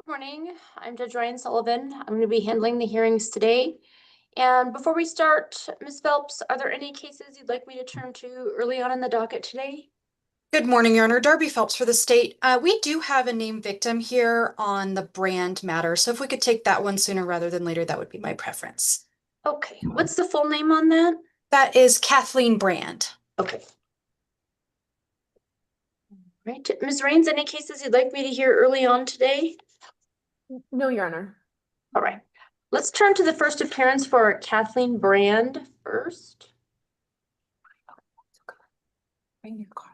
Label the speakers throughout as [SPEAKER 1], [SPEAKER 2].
[SPEAKER 1] Morning, I'm Judge Ryan Sullivan. I'm going to be handling the hearings today. And before we start, Ms. Phelps, are there any cases you'd like me to turn to early on in the docket today?
[SPEAKER 2] Good morning, Your Honor. Darby Phelps for the state. We do have a named victim here on the brand matter, so if we could take that one sooner rather than later, that would be my preference.
[SPEAKER 1] Okay, what's the full name on that?
[SPEAKER 2] That is Kathleen Brand.
[SPEAKER 1] Okay. Right, Ms. Rains, any cases you'd like me to hear early on today?
[SPEAKER 3] No, Your Honor.
[SPEAKER 1] All right, let's turn to the first appearance for Kathleen Brand first.
[SPEAKER 3] Bring your car.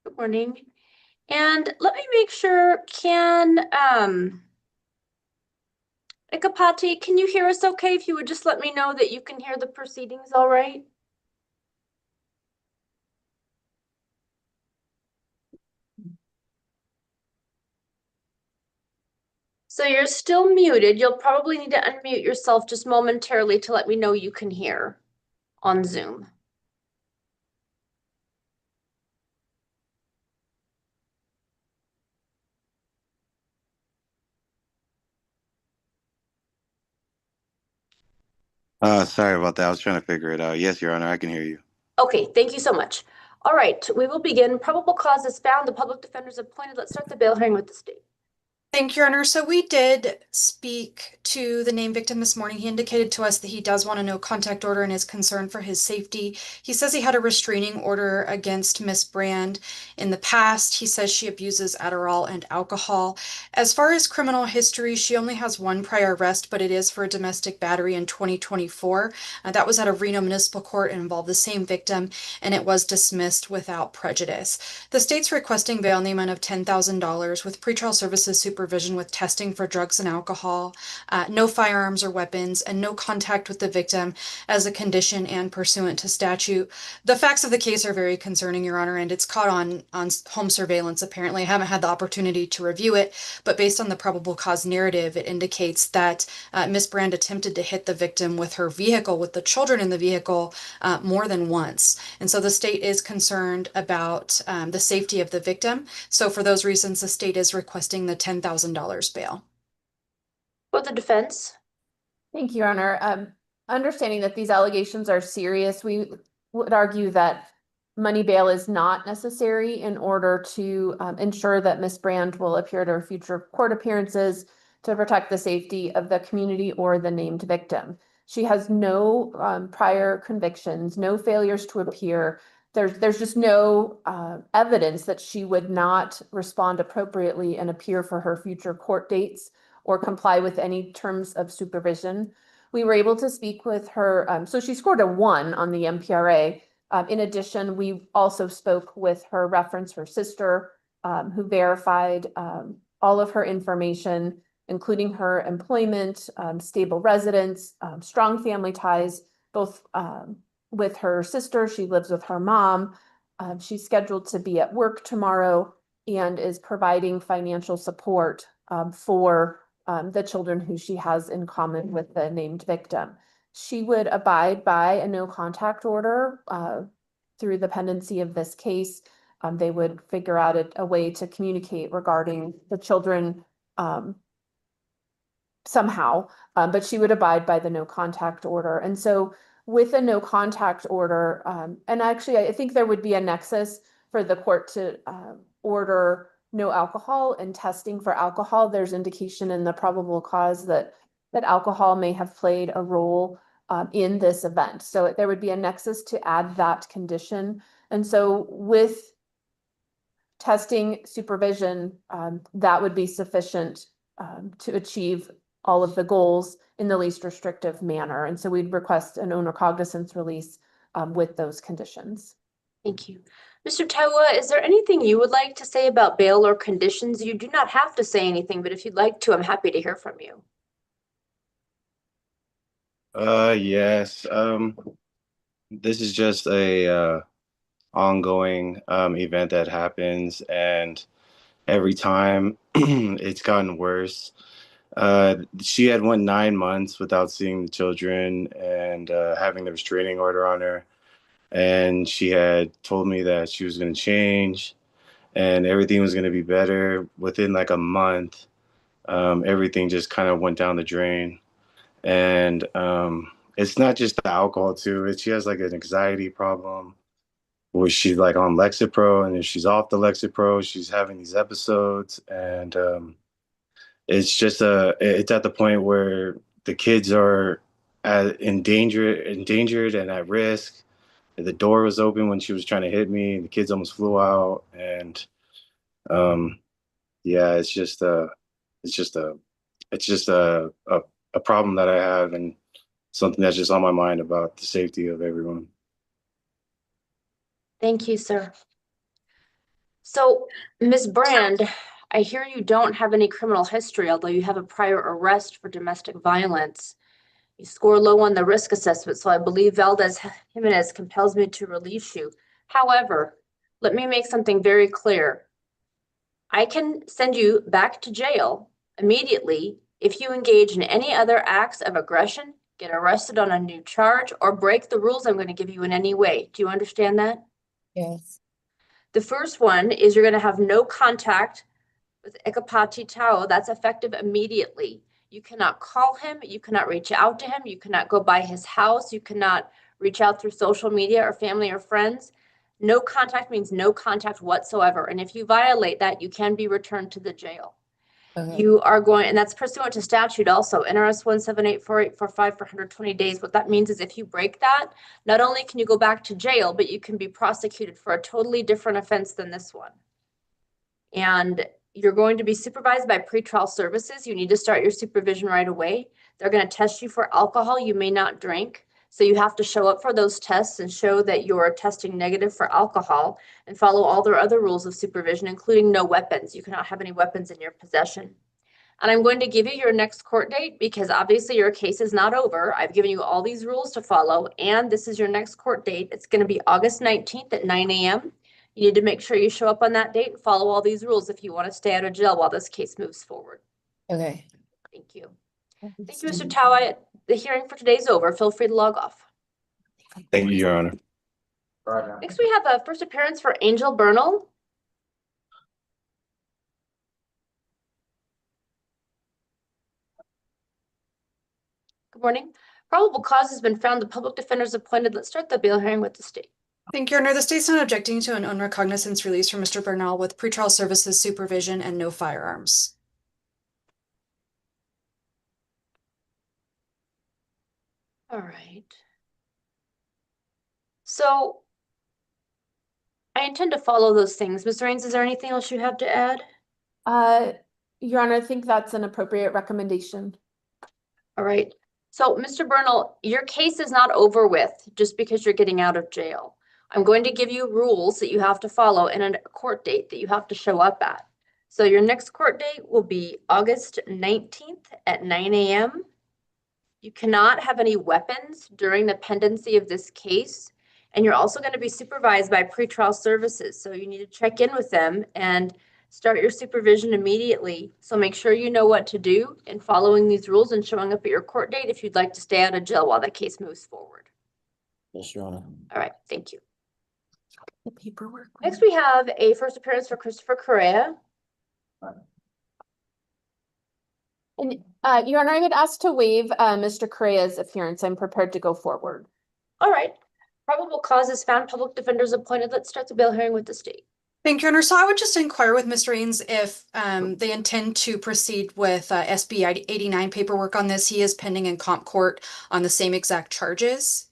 [SPEAKER 1] Good morning. And let me make sure, Ikapati, can you hear us okay? If you would just let me know that you can hear the proceedings all right? So you're still muted. You'll probably need to unmute yourself just momentarily to let me know you can hear on Zoom.
[SPEAKER 4] Sorry about that. I was trying to figure it out. Yes, Your Honor, I can hear you.
[SPEAKER 1] Okay, thank you so much. All right, we will begin. Probable cause is found. The public defender is appointed. Let's start the bail hearing with the state.
[SPEAKER 2] Thank you, Your Honor. So we did speak to the named victim this morning. He indicated to us that he does want a no contact order and is concerned for his safety. He says he had a restraining order against Miss Brand in the past. He says she abuses Adderall and alcohol. As far as criminal history, she only has one prior arrest, but it is for a domestic battery in 2024. That was at a Reno Municipal Court and involved the same victim, and it was dismissed without prejudice. The state's requesting bail in the amount of $10,000 with pretrial services supervision with testing for drugs and alcohol, no firearms or weapons, and no contact with the victim as a condition and pursuant to statute. The facts of the case are very concerning, Your Honor, and it's caught on home surveillance. Apparently, I haven't had the opportunity to review it, but based on the probable cause narrative, it indicates that Miss Brand attempted to hit the victim with her vehicle, with the children in the vehicle, more than once. And so the state is concerned about the safety of the victim. So for those reasons, the state is requesting the $10,000 bail.
[SPEAKER 1] For the defense.
[SPEAKER 3] Thank you, Your Honor. Understanding that these allegations are serious, we would argue that money bail is not necessary in order to ensure that Ms. Brand will appear at her future court appearances to protect the safety of the community or the named victim. She has no prior convictions, no failures to appear. There's just no evidence that she would not respond appropriately and appear for her future court dates or comply with any terms of supervision. We were able to speak with her. So she scored a 1 on the MPRA. In addition, we also spoke with her reference, her sister, who verified all of her information, including her employment, stable residence, strong family ties, both with her sister. She lives with her mom. She's scheduled to be at work tomorrow and is providing financial support for the children who she has in common with the named victim. She would abide by a no contact order through the pendency of this case. They would figure out a way to communicate regarding the children somehow, but she would abide by the no contact order. And so with a no contact order, and actually I think there would be a nexus for the court to order no alcohol and testing for alcohol. There's indication in the probable cause that alcohol may have played a role in this event. So there would be a nexus to add that condition. And so with testing supervision, that would be sufficient to achieve all of the goals in the least restrictive manner. And so we'd request an owner cognizance release with those conditions.
[SPEAKER 1] Thank you. Mr. Tawa, is there anything you would like to say about bail or conditions? You do not have to say anything, but if you'd like to, I'm happy to hear from you.
[SPEAKER 4] Yes. This is just a ongoing event that happens, and every time it's gotten worse. She had went 9 months without seeing the children and having the restraining order on her. and she had told me that she was going to change and everything was going to be better. Within like a month, everything just kind of went down the drain. And it's not just the alcohol too. She has like an anxiety problem where she's like on Lexapro, and if she's off the Lexapro, she's having these episodes, and it's at the point where the kids are endangered and at risk. The door was open when she was trying to hit me, and the kids almost flew out. And um, yeah, it's just a, it's just a problem that I have, and something that's just on my mind about the safety of everyone.
[SPEAKER 1] Thank you, sir. So, Ms. Brand, I hear you don't have any criminal history, although you have a prior arrest for domestic violence. You score low on the risk assessment, so I believe Valdez Jimenez compels me to release you. However, let me make something very clear. I can send you back to jail immediately if you engage in any other acts of aggression, get arrested on a new charge, or break the rules I'm going to give you in any way. Do you understand that?
[SPEAKER 3] Yes.
[SPEAKER 1] The first one is you're going to have no contact with Ekapati Tao. That's effective immediately. You cannot call him. You cannot reach out to him. You cannot go by his house. You cannot reach out through social media or family or friends. No contact means no contact whatsoever. And if you violate that, you can be returned to the jail.
[SPEAKER 3] Okay.
[SPEAKER 1] You are going, and that's pursuant to statute also, NRS 1784845 for 120 days. What that means is if you break that, not only can you go back to jail, but you can be prosecuted for a totally different offense than this one. And you're going to be supervised by pretrial services. You need to start your supervision right away. They're going to test you for alcohol. You may not drink. So you have to show up for those tests and show that you're testing negative for alcohol and follow all their other rules of supervision, including no weapons. You cannot have any weapons in your possession. And I'm going to give you your next court date because obviously your case is not over. I've given you all these rules to follow, and this is your next court date. It's going to be August 19th at 9 a.m. You need to make sure you show up on that date and follow all these rules if you want to stay out of jail while this case moves forward.
[SPEAKER 3] Okay.
[SPEAKER 1] Thank you. Thank you, Mr. Tao. The hearing for today is over. Feel free to log off.
[SPEAKER 4] Thank you, Your Honor.
[SPEAKER 1] Next, we have a first appearance for Angel Bernal. Good morning. Probable cause has been found. The public defender is appointed. Let's start the bail hearing with the state.
[SPEAKER 2] Thank you, Your Honor. The state's not objecting to an own recognizance release for Mr. Bernal with pretrial services supervision and no firearms.
[SPEAKER 1] All right. So I intend to follow those things. Ms. Raines, is there anything else you have to add?
[SPEAKER 3] Your Honor, I think that's an appropriate recommendation.
[SPEAKER 1] All right. So, Mr. Bernal, your case is not over with just because you're getting out of jail. I'm going to give you rules that you have to follow and a court date that you have to show up at. So your next court date will be August 19th at 9 a.m. You cannot have any weapons during the pendency of this case. And you're also going to be supervised by pretrial services. So you need to check in with them and start your supervision immediately. So make sure you know what to do in following these rules and showing up at your court date if you'd like to stay out of jail while the case moves forward.
[SPEAKER 5] Yes, Your Honor.
[SPEAKER 1] All right, thank you.
[SPEAKER 3] The paperwork.
[SPEAKER 1] Next, we have a first appearance for Christopher Correa.
[SPEAKER 3] And Your Honor, I would ask to waive Mr. Correa's appearance. I'm prepared to go forward.
[SPEAKER 1] All right. Probable cause is found. Public defenders appointed. Let's start the bail hearing with the state.
[SPEAKER 2] Thank you, Your Honor. So I would just inquire with Ms. Raines if they intend to proceed with SB 89 paperwork on this. He is pending in comp court on the same exact charges.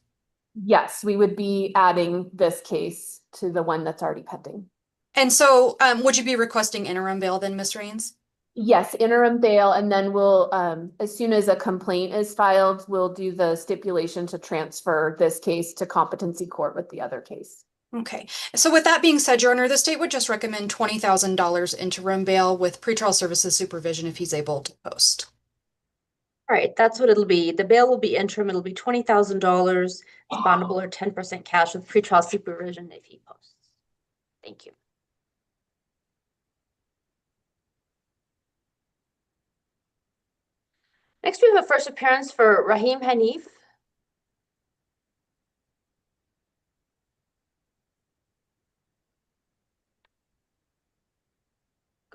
[SPEAKER 3] Yes, we would be adding this case to the one that's already pending.
[SPEAKER 2] And so would you be requesting interim bail then, Ms. Raines?
[SPEAKER 3] Yes, interim bail, and then we'll, as soon as a complaint is filed, we'll do the stipulation to transfer this case to competency court with the other case.
[SPEAKER 2] Okay. So with that being said, Your Honor, the state would just recommend $20,000 interim bail with pretrial services supervision if he's able to post.
[SPEAKER 1] All right, that's what it'll be. The bail will be interim. It'll be $20,000, bondable or 10% cash with pretrial supervision if he posts. Thank you. Next, we have a first appearance for Rahim Hanif.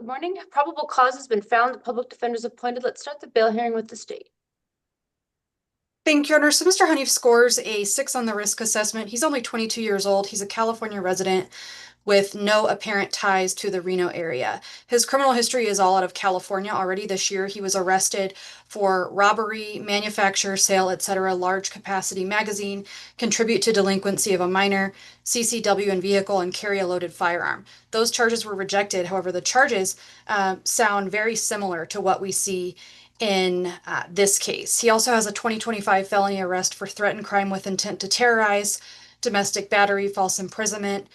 [SPEAKER 1] Good morning. Probable cause has been found. The public defender is appointed. Let's start the bail hearing with the state.
[SPEAKER 2] Thank you, Your Honor. So Mr. Hanif scores a 6 on the risk assessment. He's only 22 years old. He's a California resident with no apparent ties to the Reno area. His criminal history is all out of California already. This year, he was arrested for robbery, manufacture, sale, etc., large capacity magazine, contribute to delinquency of a minor, CCW in vehicle, and carry a loaded firearm. Those charges were rejected. However, the charges sound very similar to what we see in this case. He also has a 2025 felony arrest for threatened crime with intent to terrorize, domestic battery, false imprisonment,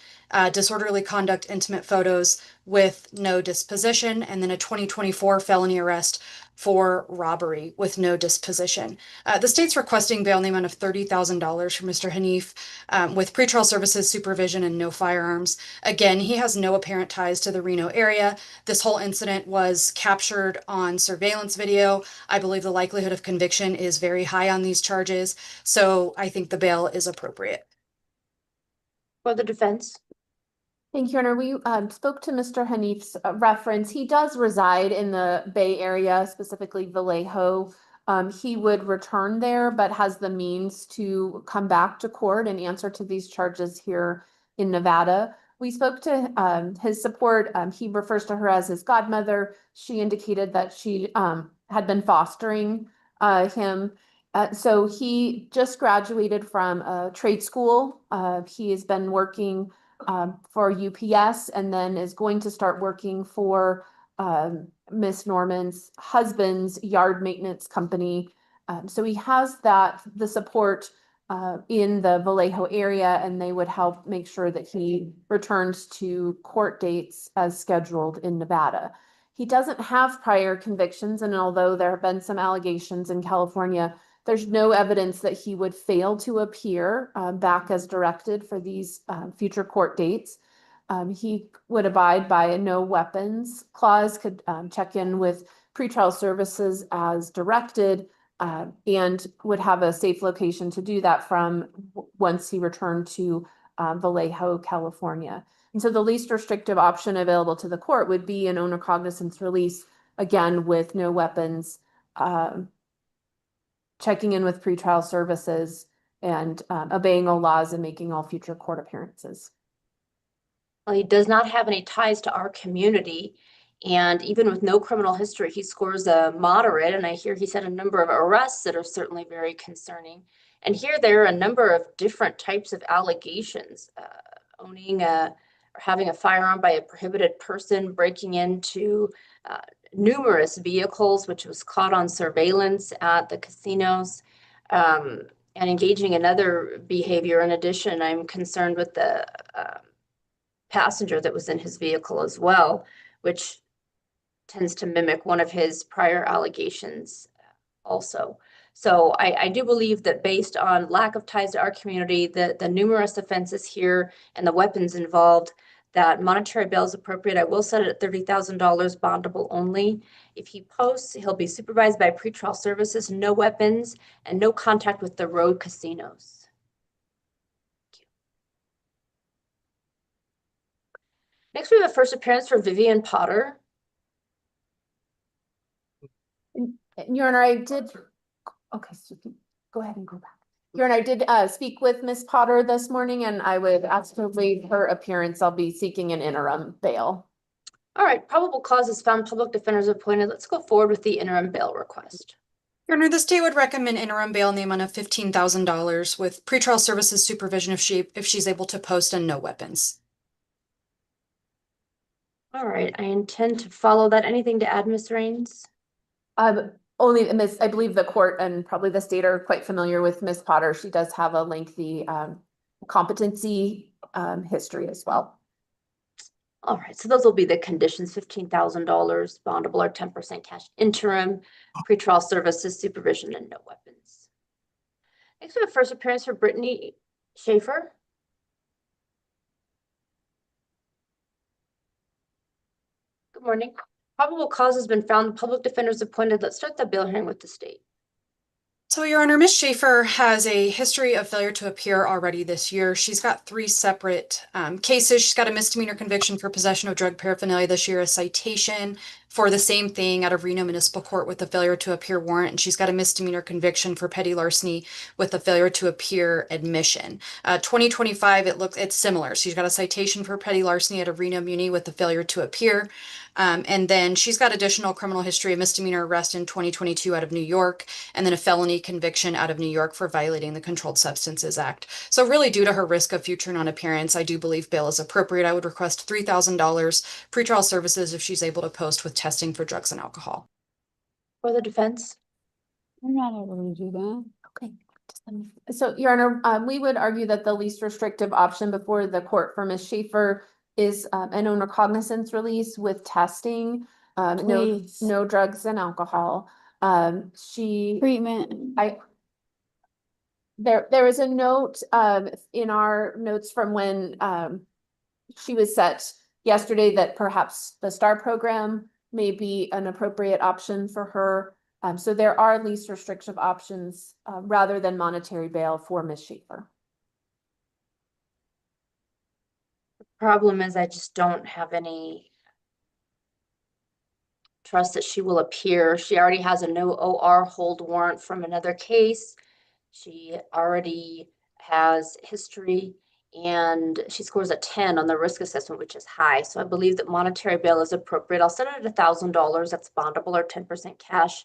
[SPEAKER 2] disorderly conduct, intimate photos with no disposition, and then a 2024 felony arrest for robbery with no disposition. The state's requesting bail in the amount of $30,000 for Mr. Hanif with pretrial services, supervision, and no firearms. Again, he has no apparent ties to the Reno area. This whole incident was captured on surveillance video. I believe the likelihood of conviction is very high on these charges, so I think the bail is appropriate.
[SPEAKER 1] For the defense.
[SPEAKER 3] Thank you, Your Honor. We spoke to Mr. Hanif's reference. He does reside in the Bay Area, specifically Vallejo. He would return there, but has the means to come back to court and answer to these charges here in Nevada. We spoke to his support. He refers to her as his godmother. She indicated that she had been fostering him. So he just graduated from a trade school. He has been working for UPS and then is going to start working for Miss Norman's husband's yard maintenance company. So he has the support in the Vallejo area, and they would help make sure that he returns to court dates as scheduled in Nevada. He doesn't have prior convictions, and although there have been some allegations in California, there's no evidence that he would fail to appear back as directed for these future court dates. He would abide by a no weapons clause, could check in with pretrial services as directed, and would have a safe location to do that from once he returned to Vallejo, California. And so the least restrictive option available to the court would be an owner cognizance release, again, with no weapons, checking in with pretrial services, and obeying all laws and making all future court appearances.
[SPEAKER 1] Well, he does not have any ties to our community. And even with no criminal history, he scores a moderate. And I hear he's had a number of arrests that are certainly very concerning. And here there are a number of different types of allegations, owning or having a firearm by a prohibited person, breaking into numerous vehicles, which was caught on surveillance at the casinos, and engaging in other behavior. In addition, I'm concerned with the passenger that was in his vehicle as well, which tends to mimic one of his prior allegations also. So I do believe that based on lack of ties to our community, the numerous offenses here and the weapons involved, that monetary bail is appropriate. I will set it at $30,000 bondable only. If he posts, he'll be supervised by pretrial services, no weapons, and no contact with the road casinos. Next, we have a first appearance for Vivian Potter.
[SPEAKER 3] Your Honor, I did, okay, so go ahead and go back. Your Honor, I did speak with Ms. Potter this morning, and I would ask to waive her appearance. I'll be seeking an interim bail.
[SPEAKER 1] All right, probable cause is found, public defenders appointed. Let's go forward with the interim bail request.
[SPEAKER 2] Your Honor, the state would recommend interim bail in the amount of $15,000 with pretrial services supervision if she's able to post and no weapons.
[SPEAKER 1] All right, I intend to follow that. Anything to add, Ms. Raines?
[SPEAKER 3] Only Ms. I believe the court and probably the state are quite familiar with Ms. Potter. She does have a lengthy competency history as well.
[SPEAKER 1] All right, so those will be the conditions: $15,000 bondable or 10% cash, interim, pretrial services, supervision, and no weapons. Next, we have first appearance for Brittany Schaefer. Good morning. Probable cause has been found. The public defender is appointed. Let's start the bail hearing with the state.
[SPEAKER 2] So, Your Honor, Ms. Schaefer has a history of failure to appear already this year. She's got 3 separate cases. She's got a misdemeanor conviction for possession of drug paraphernalia this year, a citation for the same thing out of Reno Municipal Court with a failure to appear warrant, and she's got a misdemeanor conviction for petty larceny with a failure to appear admission. 2025, it's similar. She's got a citation for petty larceny out of Reno Muni with a failure to appear. And then she's got additional criminal history, a misdemeanor arrest in 2022 out of New York, and then a felony conviction out of New York for violating the Controlled Substances Act. So really, due to her risk of future non-appearance, I do believe bail is appropriate. I would request $3,000 pretrial services if she's able to post with testing for drugs and alcohol.
[SPEAKER 1] For the defense?
[SPEAKER 5] We're not able to do that.
[SPEAKER 3] Okay. So, Your Honor, we would argue that the least restrictive option before the court for Ms. Schaefer is an own recognizance release with testing,
[SPEAKER 5] Please.
[SPEAKER 3] no drugs and alcohol. She
[SPEAKER 5] Treatment.
[SPEAKER 3] there is a note in our notes from when she was set yesterday that perhaps the STAR program may be an appropriate option for her. So there are least restrictive options rather than monetary bail for Ms. Schaefer.
[SPEAKER 1] Problem is, I just don't have any trust that she will appear. She already has a no OR hold warrant from another case. She already has history, and she scores a 10 on the risk assessment, which is high. So I believe that monetary bail is appropriate. I'll set it at $1,000. That's bondable or 10% cash.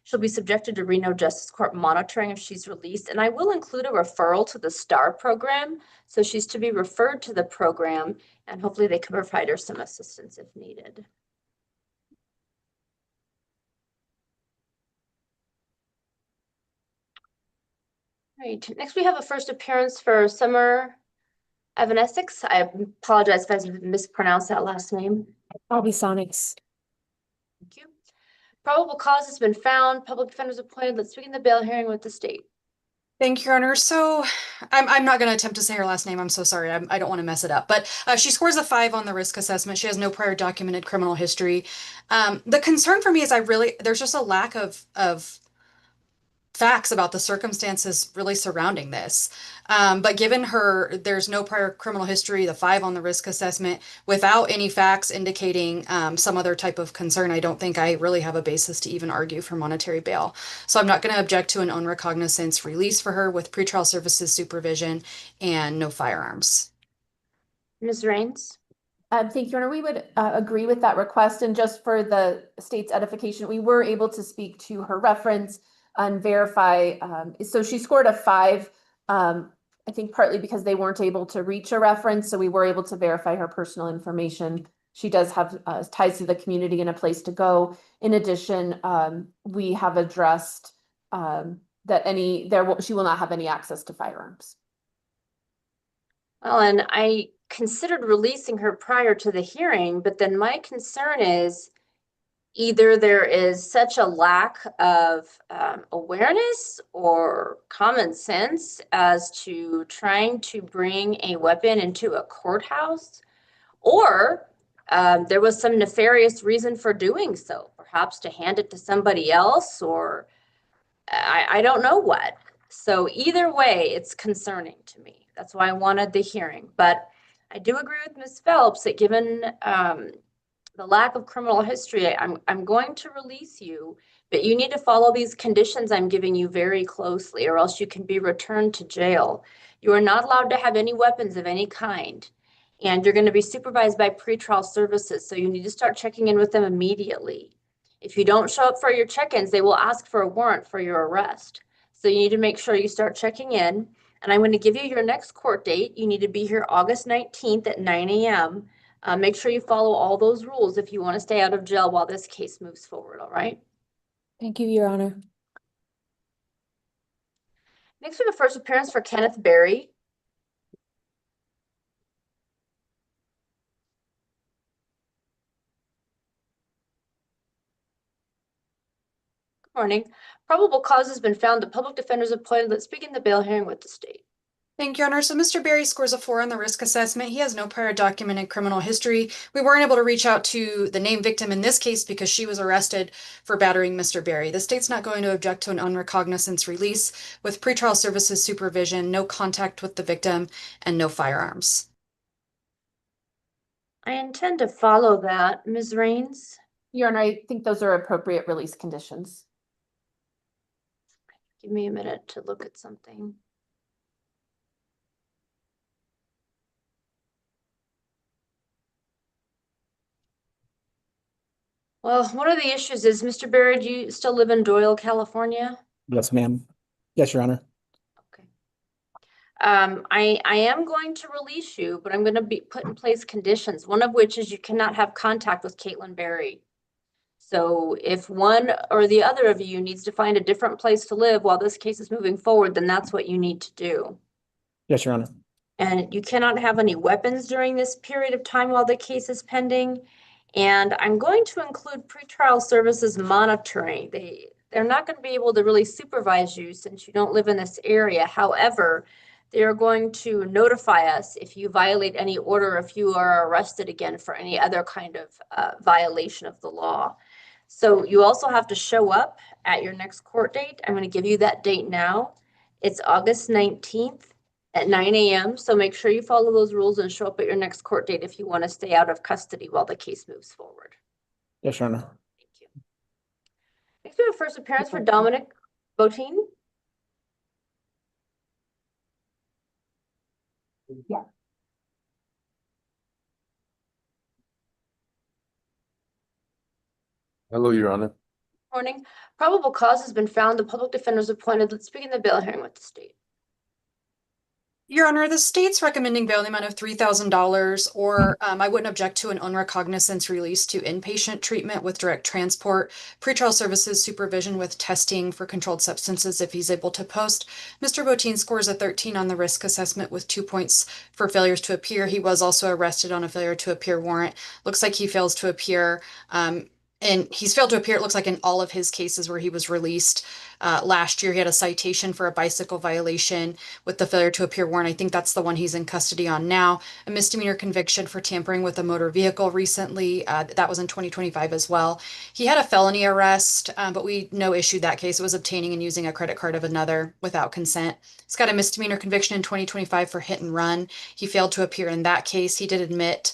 [SPEAKER 1] She'll be subjected to Reno Justice Court monitoring if she's released, and I will include a referral to the STAR program. So she's to be referred to the program, and hopefully they can provide her some assistance if needed. Right, next we have a first appearance for Summer Evanescix. I apologize if I mispronounced that last name.
[SPEAKER 5] Albisonics.
[SPEAKER 1] Thank you. Probable cause has been found. Public defenders appointed. Let's begin the bail hearing with the state.
[SPEAKER 2] Thank you, Your Honor. So I'm not going to attempt to say her last name. I'm so sorry. I don't want to mess it up. But she scores a 5 on the risk assessment. She has no prior documented criminal history. The concern for me is there's just a lack of facts about the circumstances really surrounding this. But given there's no prior criminal history, the 5 on the risk assessment, without any facts indicating some other type of concern, I don't think I really have a basis to even argue for monetary bail. So I'm not going to object to an own recognizance release for her with pretrial services supervision and no firearms.
[SPEAKER 1] Ms. Raines?
[SPEAKER 3] Thank you, Your Honor. We would agree with that request. And just for the state's edification, we were able to speak to her reference and verify. So she scored a 5, I think partly because they weren't able to reach a reference. So we were able to verify her personal information. She does have ties to the community and a place to go. In addition, we have addressed that she will not have any access to firearms.
[SPEAKER 1] Well, and I considered releasing her prior to the hearing, but then my concern is either there is such a lack of awareness or common sense as to trying to bring a weapon into a courthouse, or there was some nefarious reason for doing so, perhaps to hand it to somebody else, or I don't know what. So either way, it's concerning to me. That's why I wanted the hearing. But I do agree with Ms. Phelps that given the lack of criminal history, I'm going to release you, but you need to follow these conditions I'm giving you very closely, or else you can be returned to jail. You are not allowed to have any weapons of any kind, and you're going to be supervised by pretrial services, so you need to start checking in with them immediately. If you don't show up for your check-ins, they will ask for a warrant for your arrest. So you need to make sure you start checking in, and I'm going to give you your next court date. You need to be here August 19th at 9 a.m. Make sure you follow all those rules if you want to stay out of jail while this case moves forward, all right?
[SPEAKER 5] Thank you, Your Honor.
[SPEAKER 1] Next, we have a first appearance for Kenneth Berry. Good morning. Probable cause has been found. The public defenders appointed. Let's begin the bail hearing with the state.
[SPEAKER 2] Thank you, Your Honor. So Mr. Berry scores a 4 on the risk assessment. He has no prior documented criminal history. We weren't able to reach out to the named victim in this case because she was arrested for battering Mr. Berry. The state's not going to object to an unrecognizance release with pretrial services supervision, no contact with the victim, and no firearms.
[SPEAKER 1] I intend to follow that. Ms. Rains?
[SPEAKER 3] Your Honor, I think those are appropriate release conditions.
[SPEAKER 1] Give me a minute to look at something. Well, one of the issues is, Mr. Berry, do you still live in Doyle, California?
[SPEAKER 6] Yes, ma'am. Yes, Your Honor.
[SPEAKER 1] Okay. I am going to release you, but I'm going to be put in place conditions, one of which is you cannot have contact with Caitlin Berry. So if one or the other of you needs to find a different place to live while this case is moving forward, then that's what you need to do.
[SPEAKER 6] Yes, Your Honor.
[SPEAKER 1] And you cannot have any weapons during this period of time while the case is pending. And I'm going to include pretrial services monitoring. They're not going to be able to really supervise you since you don't live in this area. However, they are going to notify us if you violate any order, if you are arrested again for any other kind of violation of the law. So you also have to show up at your next court date. I'm going to give you that date now. It's August 19th at 9 a.m. So make sure you follow those rules and show up at your next court date if you want to stay out of custody while the case moves forward.
[SPEAKER 6] Yes, Your Honor.
[SPEAKER 1] Thank you. Next, we have first appearance for Dominic Botin.
[SPEAKER 3] Yeah.
[SPEAKER 7] Hello, Your Honor.
[SPEAKER 1] Morning. Probable cause has been found. The public defender is appointed. Let's begin the bail hearing with the state.
[SPEAKER 2] Your Honor, the state's recommending bail in the amount of $3,000, or I wouldn't object to an unrecognizance release to inpatient treatment with direct transport, pretrial services supervision with testing for controlled substances if he's able to post. Mr. Botin scores a 13 on the risk assessment with 2 points for failures to appear. He was also arrested on a failure to appear warrant. Looks like he fails to appear. And he's failed to appear, it looks like, in all of his cases where he was released. Last year, he had a citation for a bicycle violation with the failure to appear warrant. I think that's the one he's in custody on now. A misdemeanor conviction for tampering with a motor vehicle recently. That was in 2025 as well. He had a felony arrest, but we no issued that case. It was obtaining and using a credit card of another without consent. He's got a misdemeanor conviction in 2025 for hit and run. He failed to appear in that case. He did admit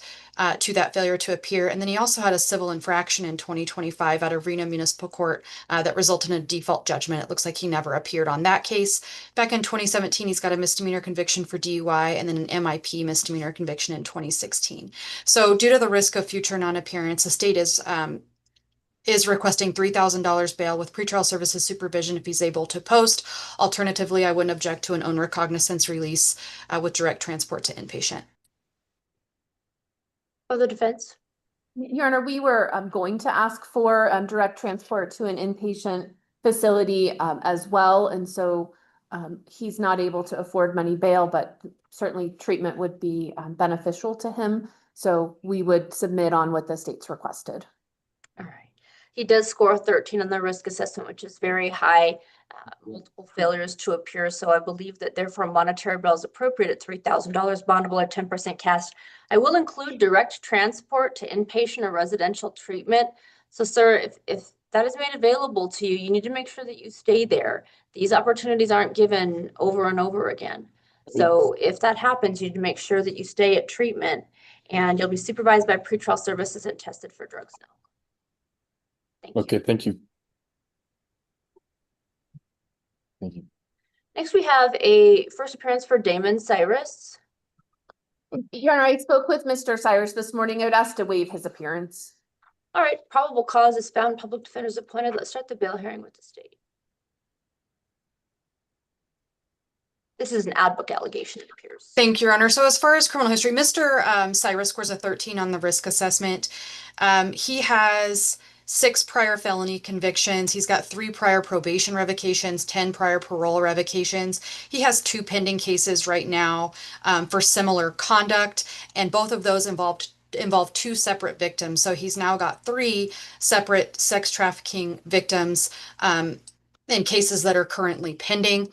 [SPEAKER 2] to that failure to appear. And then he also had a civil infraction in 2025 out of Reno Municipal Court that resulted in a default judgment. It looks like he never appeared on that case. Back in 2017, he's got a misdemeanor conviction for DUI and then an MIP misdemeanor conviction in 2016. So due to the risk of future non-appearance, the state is requesting $3,000 bail with pretrial services supervision if he's able to post. Alternatively, I wouldn't object to an unrecognizance release with direct transport to inpatient.
[SPEAKER 1] Other defense?
[SPEAKER 3] Your Honor, we were going to ask for direct transport to an inpatient facility as well. And so he's not able to afford money bail, but certainly treatment would be beneficial to him. So we would submit on what the state's requested.
[SPEAKER 1] All right. He does score a 13 on the risk assessment, which is very high, multiple failures to appear. So I believe that therefore monetary bail is appropriate at $3,000, bondable at 10% cash. I will include direct transport to inpatient or residential treatment. So sir, if that is made available to you, you need to make sure that you stay there. These opportunities aren't given over and over again. So if that happens, you need to make sure that you stay at treatment, and you'll be supervised by pretrial services and tested for drugs now. Thank you.
[SPEAKER 7] Okay, thank you. Thank you.
[SPEAKER 1] Next, we have a first appearance for Damon Cyrus.
[SPEAKER 3] Your Honor, I spoke with Mr. Cyrus this morning. I would ask to waive his appearance.
[SPEAKER 1] All right, probable cause is found, public defenders appointed. Let's start the bail hearing with the state. This is an ad book allegation, it appears.
[SPEAKER 2] Thank you, Your Honor. So as far as criminal history, Mr. Cyrus scores a 13 on the risk assessment. He has 6 prior felony convictions. He's got 3 prior probation revocations, 10 prior parole revocations. He has 2 pending cases right now for similar conduct, and both of those involve 2 separate victims. So he's now got 3 separate sex trafficking victims in cases that are currently pending.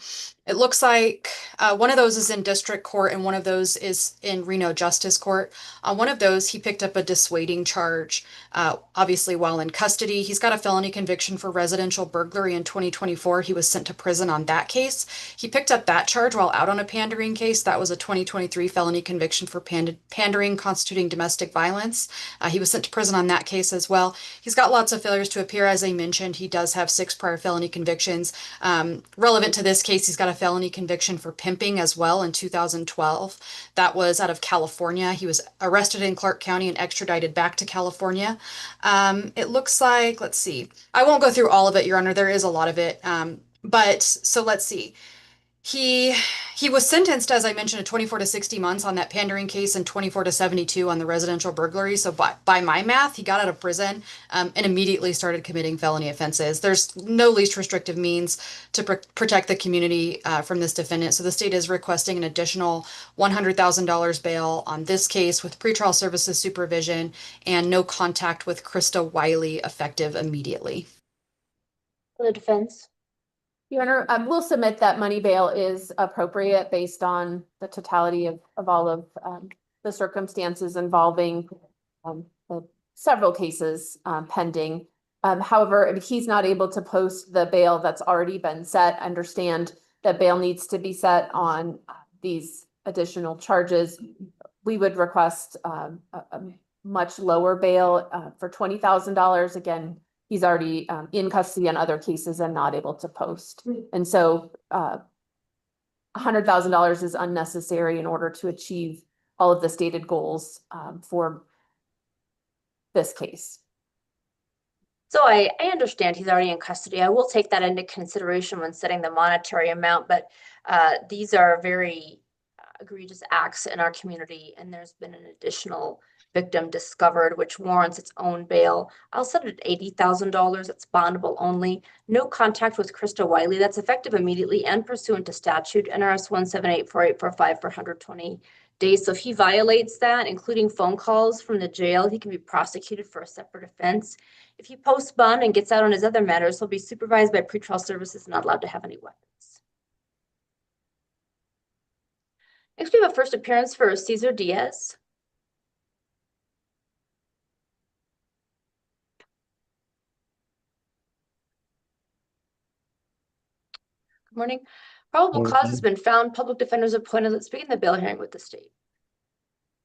[SPEAKER 2] It looks like one of those is in district court and one of those is in Reno Justice Court. On one of those, he picked up a dissuading charge, obviously while in custody. He's got a felony conviction for residential burglary in 2024. He was sent to prison on that case. He picked up that charge while out on a pandering case. That was a 2023 felony conviction for pandering constituting domestic violence. He was sent to prison on that case as well. He's got lots of failures to appear. As I mentioned, he does have 6 prior felony convictions. Relevant to this case, he's got a felony conviction for pimping as well in 2012. That was out of California. He was arrested in Clark County and extradited back to California. It looks like, let's see. I won't go through all of it, Your Honor. There is a lot of it. But so let's see. He was sentenced, as I mentioned, to 24 to 60 months on that pandering case and 24 to 72 on the residential burglary. So by my math, he got out of prison and immediately started committing felony offenses. There's no least restrictive means to protect the community from this defendant. So the state is requesting an additional $100,000 bail on this case with pretrial services supervision and no contact with Krista Wiley effective immediately.
[SPEAKER 1] For the defense.
[SPEAKER 3] Your Honor, we'll submit that money bail is appropriate based on the totality of all of the circumstances involving the several cases pending. However, if he's not able to post the bail that's already been set, understand that bail needs to be set on these additional charges. We would request a much lower bail for $20,000. Again, he's already in custody on other cases and not able to post. And so $100,000 is unnecessary in order to achieve all of the stated goals for this case.
[SPEAKER 1] So I understand he's already in custody. I will take that into consideration when setting the monetary amount, but these are very egregious acts in our community, and there's been an additional victim discovered, which warrants its own bail. I'll set it at $80,000. It's bondable only. No contact with Krista Wiley. That's effective immediately and pursuant to statute, NRS 1784845 for 120 days. So if he violates that, including phone calls from the jail, he can be prosecuted for a separate offense. If he posts bond and gets out on his other matters, he'll be supervised by pretrial services, not allowed to have any weapons. Next, we have a first appearance for Cesar Diaz. Good morning. Probable cause has been found. Public defenders appointed. Let's begin the bail hearing with the state.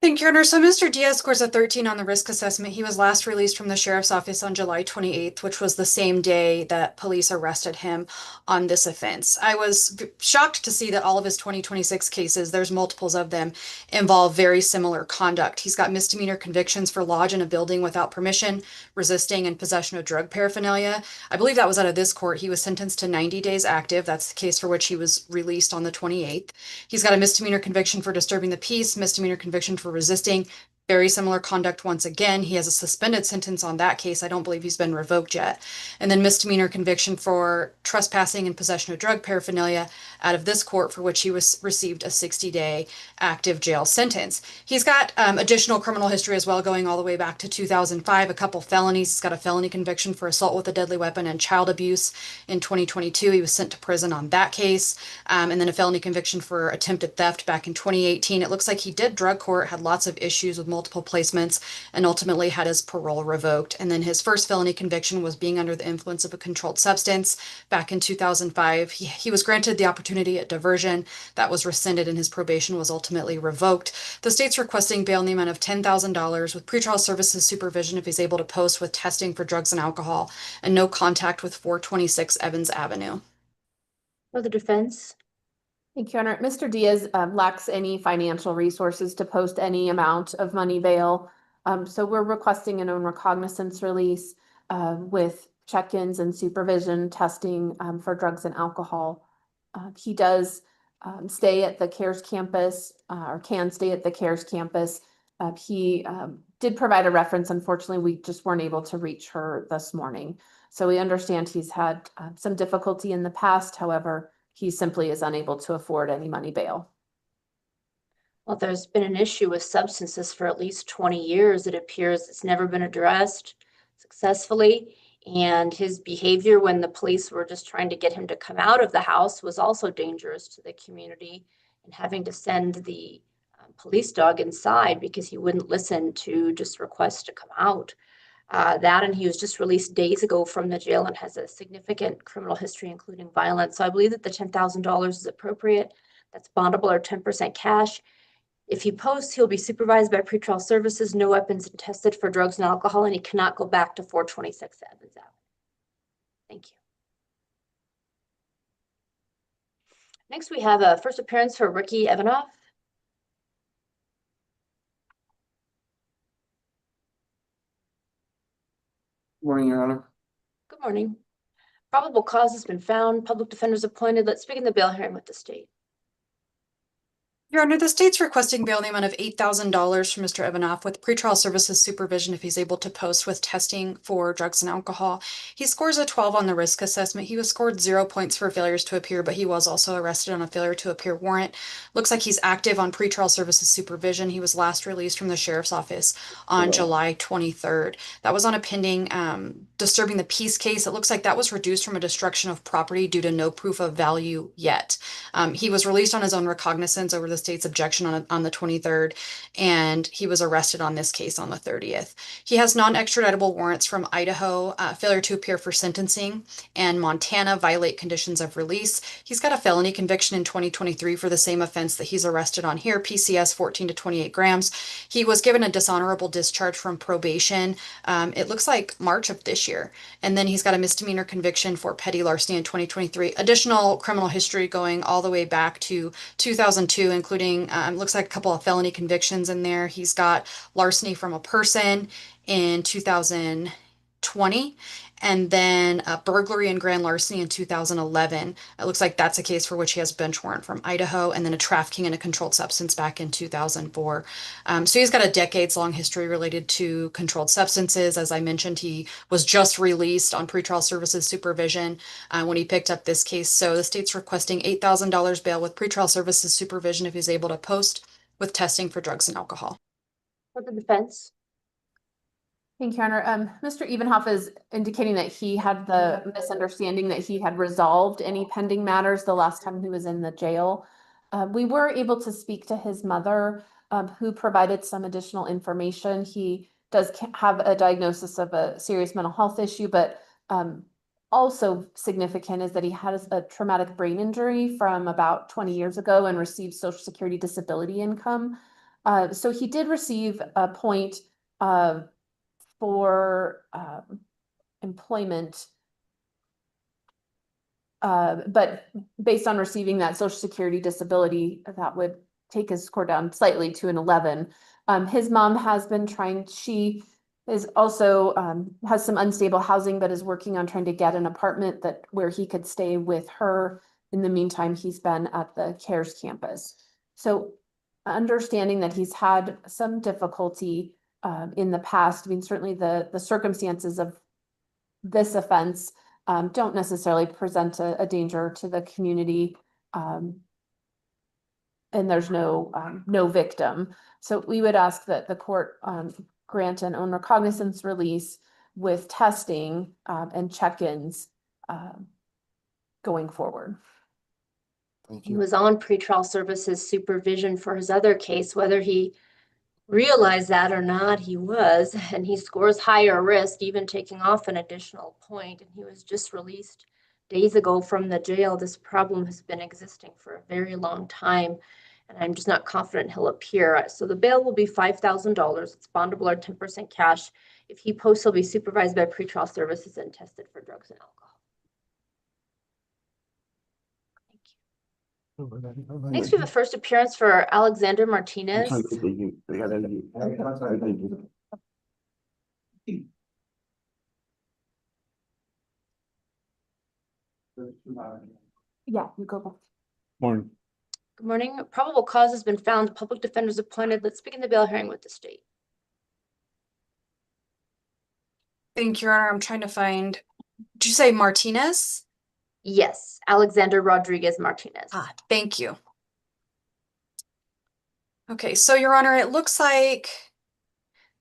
[SPEAKER 2] Thank you, Your Honor. So Mr. Diaz scores a 13 on the risk assessment. He was last released from the sheriff's office on July 28th, which was the same day that police arrested him on this offense. I was shocked to see that all of his 2026 cases, there's multiples of them, involve very similar conduct. He's got misdemeanor convictions for lodge in a building without permission, resisting, and possession of drug paraphernalia. I believe that was out of this court. He was sentenced to 90 days active. That's the case for which he was released on the 28th. He's got a misdemeanor conviction for disturbing the peace, misdemeanor conviction for resisting, very similar conduct once again. He has a suspended sentence on that case. I don't believe he's been revoked yet. And then misdemeanor conviction for trespassing and possession of drug paraphernalia out of this court, for which he received a 60-day active jail sentence. He's got additional criminal history as well, going all the way back to 2005, a couple felonies. He's got a felony conviction for assault with a deadly weapon and child abuse in 2022. He was sent to prison on that case. And then a felony conviction for attempted theft back in 2018. It looks like he did drug court, had lots of issues with multiple placements, and ultimately had his parole revoked. And then his first felony conviction was being under the influence of a controlled substance back in 2005. He was granted the opportunity at diversion. That was rescinded and his probation was ultimately revoked. The state's requesting bail in the amount of $10,000 with pretrial services supervision if he's able to post with testing for drugs and alcohol, and no contact with 426 Evans Avenue.
[SPEAKER 1] For the defense.
[SPEAKER 3] Thank you, Your Honor. Mr. Diaz lacks any financial resources to post any amount of money bail. So we're requesting an own recognizance release with check-ins and supervision testing for drugs and alcohol. He does stay at the CARES campus or can stay at the CARES campus. He did provide a reference. Unfortunately, we just weren't able to reach her this morning. So we understand he's had some difficulty in the past. However, he simply is unable to afford any money bail.
[SPEAKER 1] Well, there's been an issue with substances for at least 20 years. It appears it's never been addressed successfully. And his behavior when the police were just trying to get him to come out of the house was also dangerous to the community, and having to send the police dog inside because he wouldn't listen to just requests to come out. That, and he was just released days ago from the jail and has a significant criminal history, including violence. So I believe that the $10,000 is appropriate. That's bondable or 10% cash. If he posts, he'll be supervised by pretrial services, no weapons, and tested for drugs and alcohol, and he cannot go back to 426 Evans Avenue. Thank you. Next, we have a first appearance for Ricky Evanoff.
[SPEAKER 7] Morning, Your Honor.
[SPEAKER 1] Good morning. Probable cause has been found. Public defenders appointed. Let's begin the bail hearing with the state.
[SPEAKER 2] Your Honor, the state's requesting bail in the amount of $8,000 for Mr. Evanoff with pretrial services supervision if he's able to post with testing for drugs and alcohol. He scores a 12 on the risk assessment. He was scored 0 points for failures to appear, but he was also arrested on a failure to appear warrant. Looks like he's active on pretrial services supervision. He was last released from the sheriff's office on July 23rd. That was on a pending disturbing the peace case. It looks like that was reduced from a destruction of property due to no proof of value yet. He was released on his own recognizance over the state's objection on the 23rd, and he was arrested on this case on the 30th. He has non-extraditable warrants from Idaho, failure to appear for sentencing, and Montana, violate conditions of release. He's got a felony conviction in 2023 for the same offense that he's arrested on here, PCS 14 to 28 grams. He was given a dishonorable discharge from probation. It looks like March of this year. And then he's got a misdemeanor conviction for petty larceny in 2023. Additional criminal history going all the way back to 2002, including looks like a couple of felony convictions in there. He's got larceny from a person in 2020, and then a burglary and grand larceny in 2011. It looks like that's a case for which he has a bench warrant from Idaho, and then a trafficking in a controlled substance back in 2004. So he's got a decades-long history related to controlled substances. As I mentioned, he was just released on pretrial services supervision when he picked up this case. So the state's requesting $8,000 bail with pretrial services supervision if he's able to post with testing for drugs and alcohol.
[SPEAKER 1] For the defense.
[SPEAKER 3] Thank you, Your Honor. Mr. Evenhoff is indicating that he had the misunderstanding that he had resolved any pending matters the last time he was in the jail. We were able to speak to his mother, who provided some additional information. He does have a diagnosis of a serious mental health issue, but also significant is that he has a traumatic brain injury from about 20 years ago and received Social Security disability income. So he did receive a point for employment, but based on receiving that Social Security disability, that would take his score down slightly to an 11. His mom has been trying, she is also has some unstable housing, but is working on trying to get an apartment where he could stay with her. In the meantime, he's been at the CARES campus. So understanding that he's had some difficulty in the past, I mean, certainly the circumstances of this offense don't necessarily present a danger to the community, and there's no victim. So we would ask that the court grant an own recognizance release with testing and check-ins going forward.
[SPEAKER 7] Thank
[SPEAKER 1] He
[SPEAKER 7] you.
[SPEAKER 1] was on pretrial services supervision for his other case, whether he realized that or not, he was, and he scores higher risk, even taking off an additional point. And he was just released days ago from the jail. This problem has been existing for a very long time, and I'm just not confident he'll appear. So the bail will be $5,000. It's bondable or 10% cash. If he posts, he'll be supervised by pretrial services and tested for drugs and alcohol. Next, we have a first appearance for Alexander Martinez.
[SPEAKER 3] Yeah, you go.
[SPEAKER 6] Morning.
[SPEAKER 1] Good morning. Probable cause has been found. Public defenders appointed. Let's begin the bail hearing with the state.
[SPEAKER 2] Thank you, Your Honor. I'm trying to find, did you say Martinez?
[SPEAKER 1] Yes, Alexander Rodriguez Martinez.
[SPEAKER 2] Thank you. Okay, so Your Honor, it looks like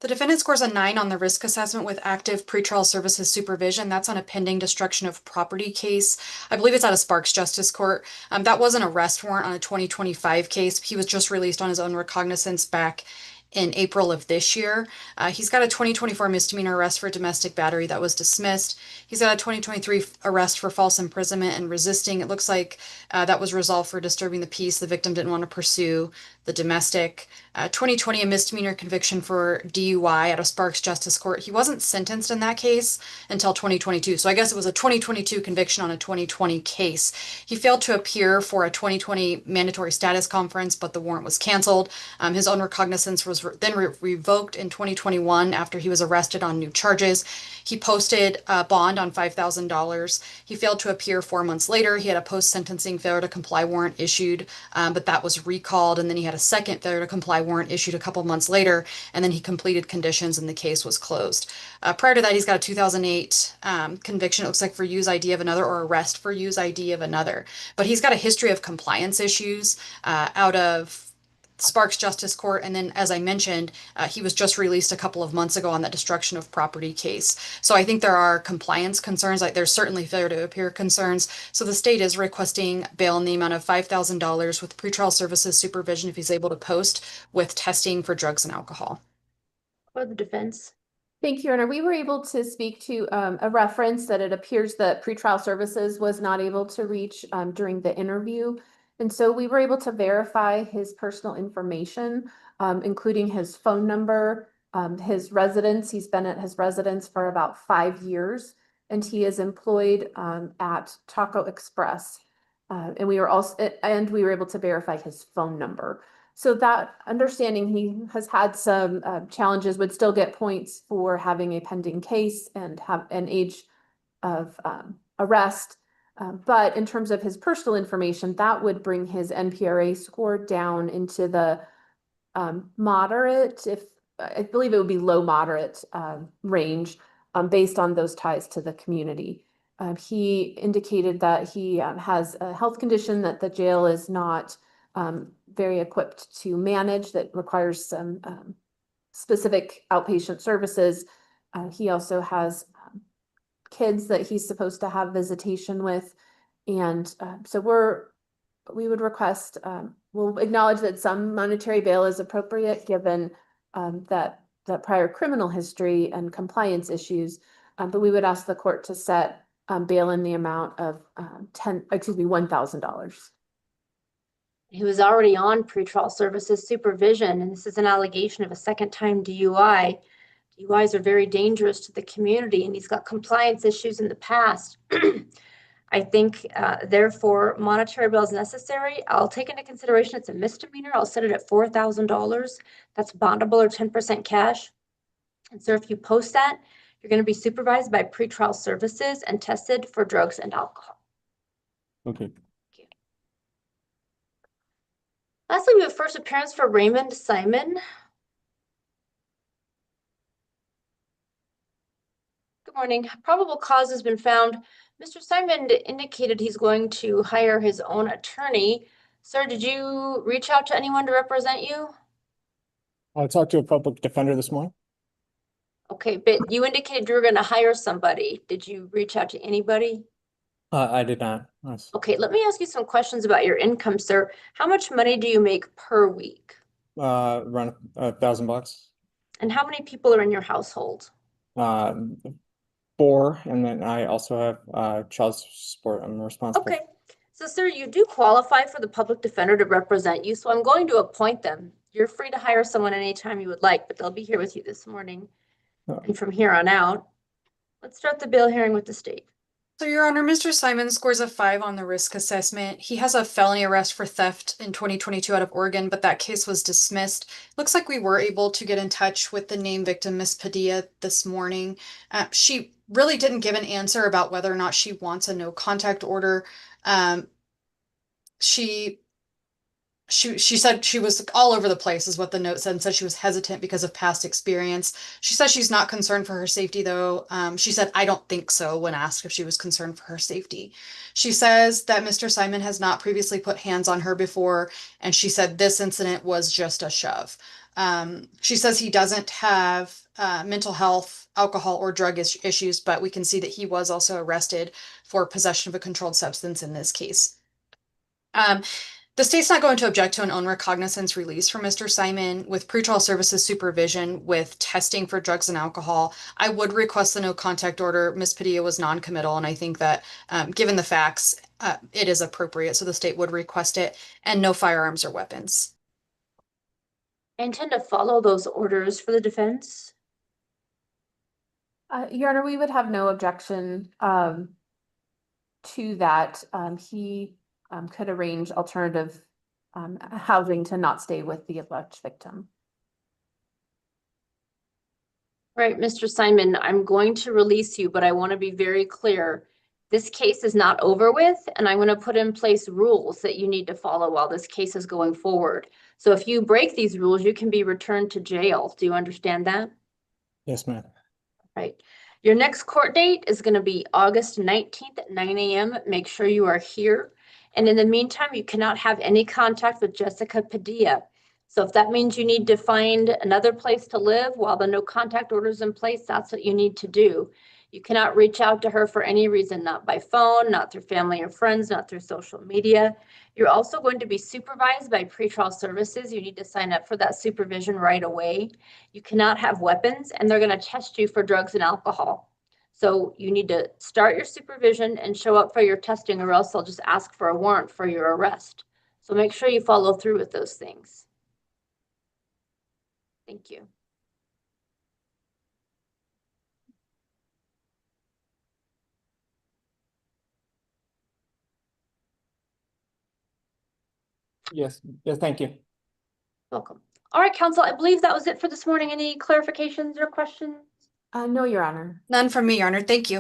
[SPEAKER 2] The defendant scores a 9 on the risk assessment with active pretrial services supervision. That's on a pending destruction of property case. I believe it's out of Sparks Justice Court. That was an arrest warrant on a 2025 case. He was just released on his own recognizance back in April of this year. He's got a 2024 misdemeanor arrest for domestic battery that was dismissed. He's got a 2023 arrest for false imprisonment and resisting. It looks like that was resolved for disturbing the peace. The victim didn't want to pursue the domestic. 2020, a misdemeanor conviction for DUI out of Sparks Justice Court. He wasn't sentenced in that case until 2022. So I guess it was a 2022 conviction on a 2020 case. He failed to appear for a 2020 mandatory status conference, but the warrant was canceled. His own recognizance was then revoked in 2021 after he was arrested on new charges. He posted a bond on $5,000. He failed to appear 4 months later. He had a post-sentencing failure to comply warrant issued, but that was recalled. And then he had a second failure to comply warrant issued a couple months later, and then he completed conditions and the case was closed. Prior to that, he's got a 2008 conviction, it looks like, for use ID of another or arrest for use ID of another. But he's got a history of compliance issues out of Sparks Justice Court. And then, as I mentioned, he was just released a couple of months ago on that destruction of property case. So I think there are compliance concerns, like there's certainly failure to appear concerns. So the state is requesting bail in the amount of $5,000 with pretrial services supervision if he's able to post with testing for drugs and alcohol.
[SPEAKER 1] For the defense.
[SPEAKER 3] Thank you, Your Honor. We were able to speak to a reference that it appears that pretrial services was not able to reach during the interview. And so we were able to verify his personal information, including his phone number, his residence. He's been at his residence for about 5 years, and he is employed at Taco Express. And we were able to verify his phone number. So that understanding he has had some challenges would still get points for having a pending case and have an age of arrest. But in terms of his personal information, that would bring his NPRA score down into the moderate, if I believe it would be low moderate range based on those ties to the community. He indicated that he has a health condition that the jail is not very equipped to manage, that requires some specific outpatient services. He also has kids that he's supposed to have visitation with. And so we would request, we'll acknowledge that some monetary bail is appropriate given that prior criminal history and compliance issues. But we would ask the court to set bail in the amount of $1,000.
[SPEAKER 1] He was already on pretrial services supervision, and this is an allegation of a second-time DUI. DUIs are very dangerous to the community, and he's got compliance issues in the past. I think, therefore, monetary bail is necessary. I'll take into consideration it's a misdemeanor. I'll set it at $4,000. That's bondable or 10% cash. And so if you post that, you're going to be supervised by pretrial services and tested for drugs and alcohol.
[SPEAKER 6] Okay.
[SPEAKER 1] Lastly, we have first appearance for Raymond Simon. Good morning. Probable cause has been found. Mr. Simon indicated he's going to hire his own attorney. Sir, did you reach out to anyone to represent you?
[SPEAKER 6] I talked to a public defender this morning.
[SPEAKER 1] Okay, but you indicated you were going to hire somebody. Did you reach out to anybody?
[SPEAKER 6] I did not. Nice.
[SPEAKER 1] Okay, let me ask you some questions about your income, sir. How much money do you make per week?
[SPEAKER 6] Around $1,000.
[SPEAKER 1] And how many people are in your household?
[SPEAKER 6] 4, and then I also have child support I'm responsible.
[SPEAKER 1] Okay, so sir, you do qualify for the public defender to represent you, so I'm going to appoint them. You're free to hire someone anytime you would like, but they'll be here with you this morning and from here on out. Let's start the bail hearing with the state.
[SPEAKER 2] So, Your Honor, Mr. Simon scores a 5 on the risk assessment. He has a felony arrest for theft in 2022 out of Oregon, but that case was dismissed. Looks like we were able to get in touch with the named victim, Miss Padilla, this morning. She really didn't give an answer about whether or not she wants a no contact order. She she said she was all over the place is what the note said, and said she was hesitant because of past experience. She says she's not concerned for her safety though. She said, I don't think so when asked if she was concerned for her safety. She says that Mr. Simon has not previously put hands on her before, and she said this incident was just a shove. She says he doesn't have mental health, alcohol, or drug issues, but we can see that he was also arrested for possession of a controlled substance in this case. The state's not going to object to an own recognizance release for Mr. Simon with pretrial services supervision with testing for drugs and alcohol. I would request the no contact order. Ms. Padilla was non-committal, and I think that given the facts, it is appropriate. So the state would request it, and no firearms or weapons.
[SPEAKER 1] I intend to follow those orders for the defense.
[SPEAKER 3] Your Honor, we would have no objection to that. He could arrange alternative housing to not stay with the alleged victim.
[SPEAKER 1] Right, Mr. Simon, I'm going to release you, but I want to be very clear. This case is not over with, and I'm going to put in place rules that you need to follow while this case is going forward. So if you break these rules, you can be returned to jail. Do you understand that?
[SPEAKER 6] Yes, ma'am.
[SPEAKER 1] Right. Your next court date is going to be August 19th at 9 a.m. Make sure you are here. And in the meantime, you cannot have any contact with Jessica Padilla. So if that means you need to find another place to live while the no contact order is in place, that's what you need to do. You cannot reach out to her for any reason, not by phone, not through family or friends, not through social media. You're also going to be supervised by pretrial services. You need to sign up for that supervision right away. You cannot have weapons, and they're going to test you for drugs and alcohol. So you need to start your supervision and show up for your testing, or else they'll just ask for a warrant for your arrest. So make sure you follow through with those things. Thank you.
[SPEAKER 6] Yes, thank you.
[SPEAKER 1] Welcome. All right, counsel, I believe that was it for this morning. Any clarifications or questions?
[SPEAKER 3] No, Your Honor.
[SPEAKER 2] None from me, Your Honor. Thank you.